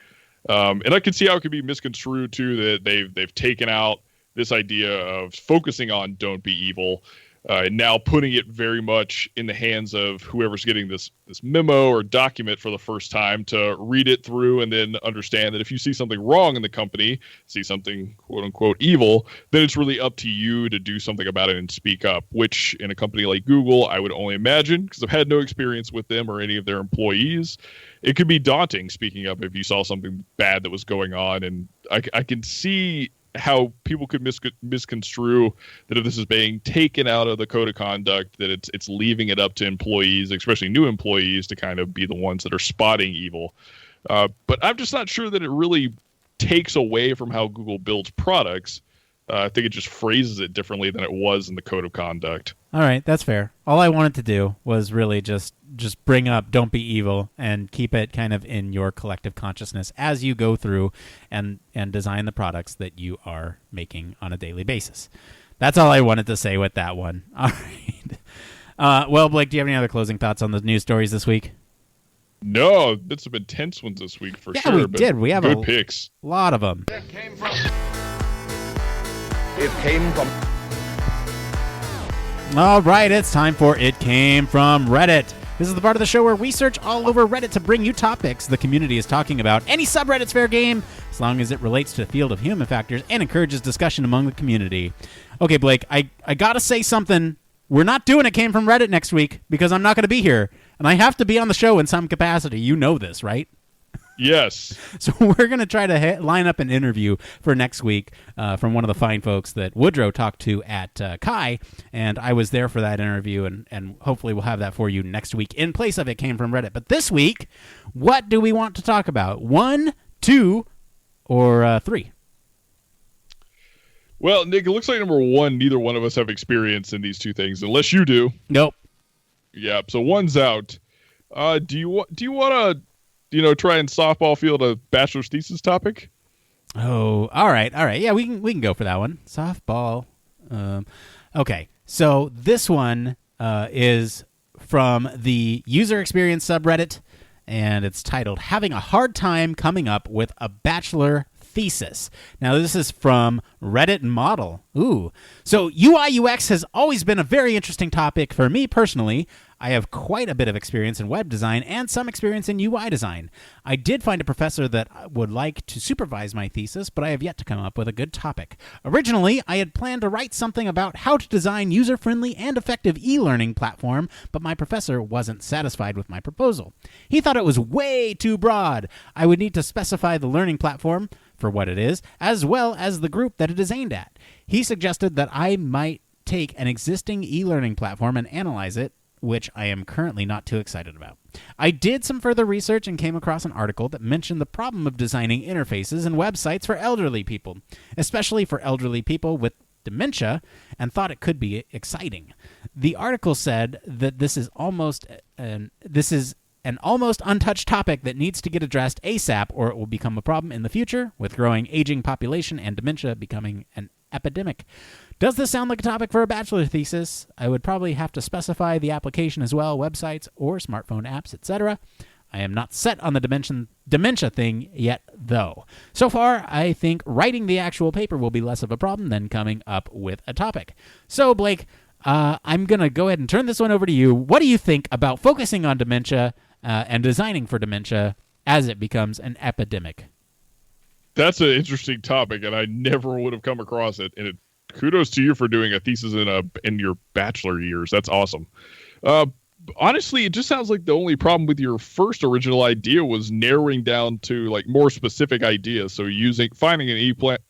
And I can see how it could be misconstrued, too, that they've taken out this idea of focusing on "don't be evil" and now putting it very much in the hands of whoever's getting this memo or document for the first time to read it through and then understand that if you see something wrong in the company, see something quote unquote evil, then it's really up to you to do something about it and speak up, which in a company like Google, I would only imagine, because I've had no experience with them or any of their employees, it could be daunting speaking up if you saw something bad that was going on. And I can see how people could misconstrue that if this is being taken out of the code of conduct, that it's leaving it up to employees, especially new employees, to kind of be the ones that are spotting evil. But I'm just not sure that it really takes away from how Google builds products. I think it just phrases it differently than it was in the code of conduct. All right, that's fair. All I wanted to do was really just bring up "don't be evil" and keep it kind of in your collective consciousness as you go through and design the products that you are making on a daily basis. That's all I wanted to say with that one. All right. Well, Blake, do you have any other closing thoughts on the news stories this week? No, it's some intense ones this week for sure. Yeah, we did. We have good picks. A lot of them. It came from. All right, it's time for It Came From Reddit. This is the part of the show where we search all over Reddit to bring you topics the community is talking about. Any subreddit's fair game, as long as it relates to the field of human factors and encourages discussion among the community. Okay, Blake, I gotta say something. We're not doing It Came From Reddit next week because I'm not going to be here, and I have to be on the show in some capacity. You know this, right? Yes. So we're going to try to line up an interview for next week from one of the fine folks that Woodrow talked to at Kai, and I was there for that interview, and hopefully we'll have that for you next week in place of It Came From Reddit. But this week, what do we want to talk about? 1, 2, or 3? Well, Nick, it looks like number one, neither one of us have experience in these two things, unless you do. Nope. Yeah, so one's out. Do you want to, try and softball field a bachelor's thesis topic? Oh, all right. Yeah, we can go for that one. Softball. Okay, so this one is from the user experience subreddit, and it's titled "Having a Hard Time Coming Up with a Bachelor Thesis." Now, this is from Reddit Model. Ooh. So UI UX has always been a very interesting topic for me personally. I have quite a bit of experience in web design and some experience in UI design. I did find a professor that would like to supervise my thesis, but I have yet to come up with a good topic. Originally, I had planned to write something about how to design user-friendly and effective e-learning platform, but my professor wasn't satisfied with my proposal. He thought it was way too broad. I would need to specify the learning platform for what it is, as well as the group that it is aimed at. He suggested that I might take an existing e-learning platform and analyze it, which I am currently not too excited about. I did some further research and came across an article that mentioned the problem of designing interfaces and websites for elderly people, especially for elderly people with dementia, and thought it could be exciting. The article said that this is an almost untouched topic that needs to get addressed ASAP, or it will become a problem in the future, with growing aging population and dementia becoming an epidemic. Does this sound like a topic for a bachelor thesis? I would probably have to specify the application as well, websites or smartphone apps, etc. I am not set on the dementia thing yet, though. So far, I think writing the actual paper will be less of a problem than coming up with a topic. So, Blake, I'm going to go ahead and turn this one over to you. What do you think about focusing on dementia and designing for dementia as it becomes an epidemic? That's an interesting topic, and I never would have come across it. And kudos to you for doing a thesis in your bachelor years. That's awesome. Honestly, it just sounds like the only problem with your first original idea was narrowing down to like more specific ideas. So finding an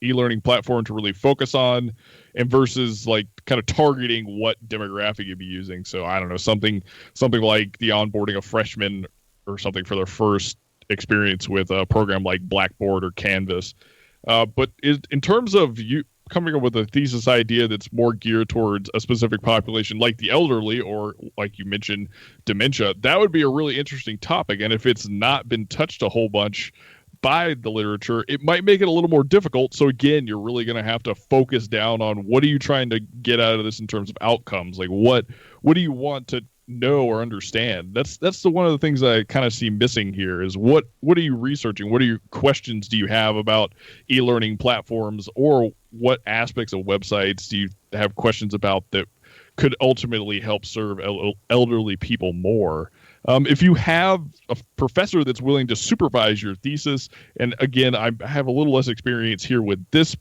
e-learning platform to really focus on, and versus like kind of targeting what demographic you'd be using. So I don't know, something like the onboarding of freshmen or something for their first experience with a program like Blackboard or Canvas. But in terms of you coming up with a thesis idea that's more geared towards a specific population like the elderly, or like you mentioned, dementia, that would be a really interesting topic. And if it's not been touched a whole bunch by the literature, it might make it a little more difficult. So again, you're really going to have to focus down on what are you trying to get out of this in terms of outcomes? Like what do you want to know or understand? That's one of the things I kind of see missing here is what are you researching? What questions do you have about e-learning platforms, or what aspects of websites do you have questions about that could ultimately help serve elderly people more? If you have a professor that's willing to supervise your thesis, and again, I have a little less experience here with this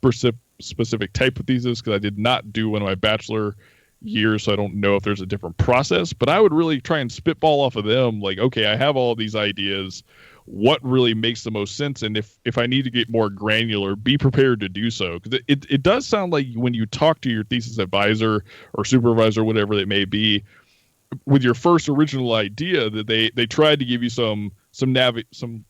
specific type of thesis because I did not do one of my bachelor years, so I don't know if there's a different process, but I would really try and spitball off of them like, okay, I have all these ideas. What really makes the most sense? And if I need to get more granular, be prepared to do so. Because it does sound like when you talk to your thesis advisor or supervisor, whatever it may be, with your first original idea, that they tried to give you some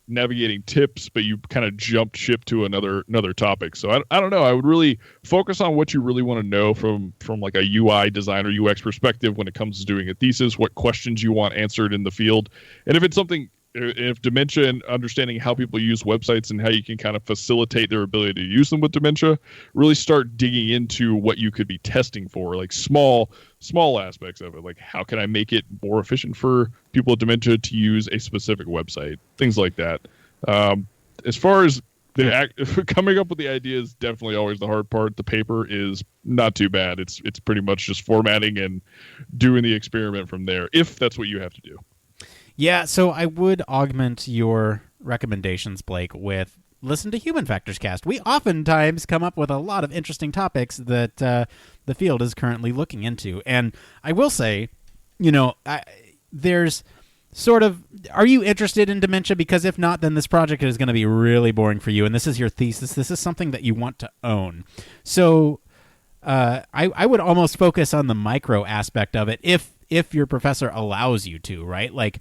navigating tips, but you kind of jumped ship to another topic. So I don't know. I would really focus on what you really want to know from like a UI design or UX perspective when it comes to doing a thesis, what questions you want answered in the field. And if it's something if dementia and understanding how people use websites and how you can kind of facilitate their ability to use them with dementia, really start digging into what you could be testing for, like small aspects of it. Like, how can I make it more efficient for people with dementia to use a specific website? Things like that. As far as coming up with the idea is definitely always the hard part. The paper is not too bad. It's pretty much just formatting and doing the experiment from there, if that's what you have to do. Yeah, so I would augment your recommendations, Blake, with listen to Human Factors Cast. We oftentimes come up with a lot of interesting topics that the field is currently looking into. And I will say, there's sort of, are you interested in dementia? Because if not, then this project is going to be really boring for you. And this is your thesis. This is something that you want to own. So I would almost focus on the micro aspect of it if your professor allows you to, right? Like,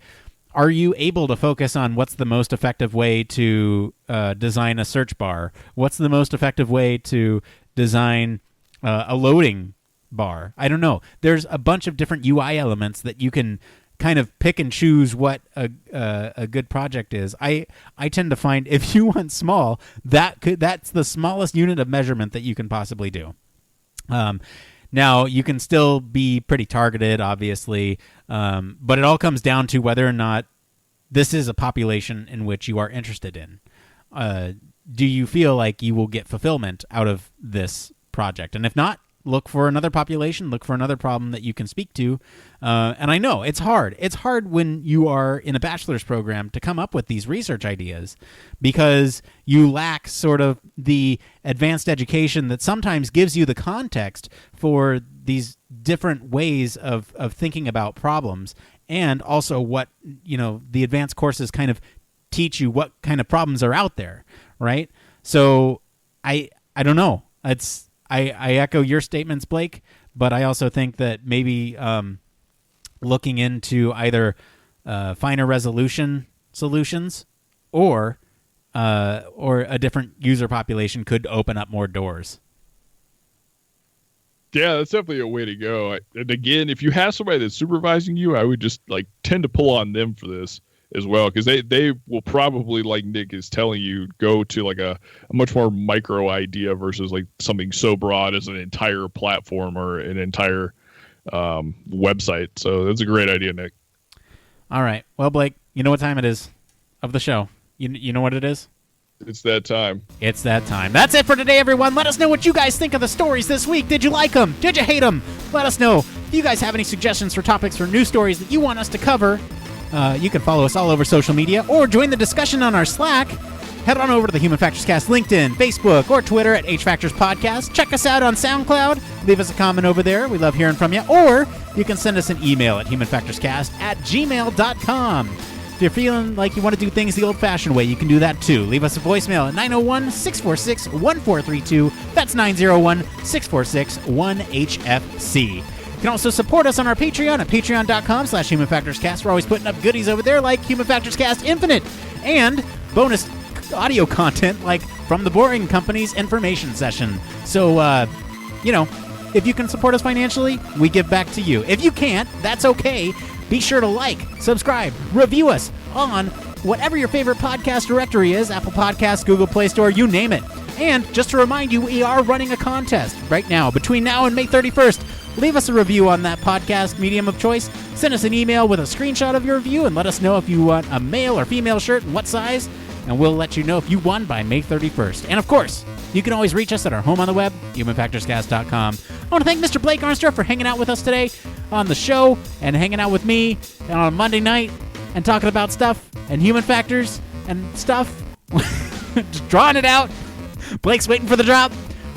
are you able to focus on what's the most effective way to design a search bar? What's the most effective way to design a loading bar? I don't know. There's a bunch of different UI elements that you can kind of pick and choose what a good project is. I tend to find if you want small, that's the smallest unit of measurement that you can possibly do. Now, you can still be pretty targeted, obviously, but it all comes down to whether or not this is a population in which you are interested in. Do you feel like you will get fulfillment out of this project? And if not, look for another population, look for another problem that you can speak to. And I know it's hard. It's hard when you are in a bachelor's program to come up with these research ideas because you lack sort of the advanced education that sometimes gives you the context for these different ways of thinking about problems, and also what, the advanced courses kind of teach you what kind of problems are out there, right? So I don't know. I echo your statements, Blake, but I also think that maybe looking into either finer resolution solutions or a different user population could open up more doors. Yeah, that's definitely a way to go. And again, if you have somebody that's supervising you, I would just tend to pull on them for this as well, because they will probably, like Nick is telling you, go to a much more micro idea versus something so broad as an entire platform or an entire website. So that's a great idea, Nick. All right. Well, Blake, you know what time it is of the show. You know what it is? It's that time. It's that time. That's it for today, everyone. Let us know what you guys think of the stories this week. Did you like them? Did you hate them? Let us know. If you guys have any suggestions for topics for news stories that you want us to cover, you can follow us all over social media or join the discussion on our Slack. Head on over to the Human Factors Cast LinkedIn, Facebook, or Twitter at HFactors Podcast. Check us out on SoundCloud. Leave us a comment over there. We love hearing from you. Or you can send us an email at humanfactorscast@gmail.com. If you're feeling like you want to do things the old-fashioned way, you can do that too. Leave us a voicemail at 901-646-1432. That's 901-646-1HFC. You can also support us on our Patreon at patreon.com/HumanFactorsCast. We're always putting up goodies over there like Human Factors Cast Infinite and bonus audio content like From the Boring Company's information session. So, if you can support us financially, we give back to you. If you can't, that's okay. Be sure to like, subscribe, review us on whatever your favorite podcast directory is, Apple Podcasts, Google Play Store, you name it. And just to remind you, we are running a contest right now. Between now and May 31st, leave us a review on that podcast medium of choice. Send us an email with a screenshot of your review and let us know if you want a male or female shirt and what size, and we'll let you know if you won by May 31st. And of course, you can always reach us at our home on the web, humanfactorscast.com. I want to thank Mr. Blake Arnsdorff for hanging out with us today on the show and hanging out with me on Monday night and talking about stuff and human factors and stuff. Just drawing it out. Blake's waiting for the drop.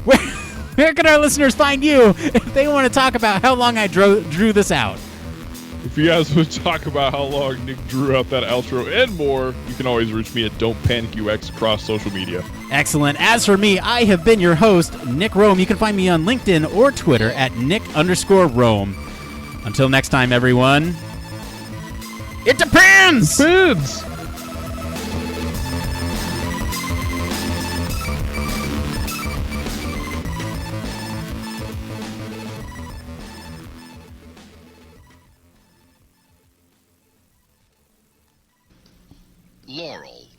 Where can our listeners find you if they want to talk about how long I drew this out? If you guys want to talk about how long Nick drew out that outro and more, you can always reach me at Don't Panic UX across social media. Excellent. As for me, I have been your host, Nick Roome. You can find me on LinkedIn or Twitter at Nick_Roome. Until next time, everyone, it depends! Depends! Laurel.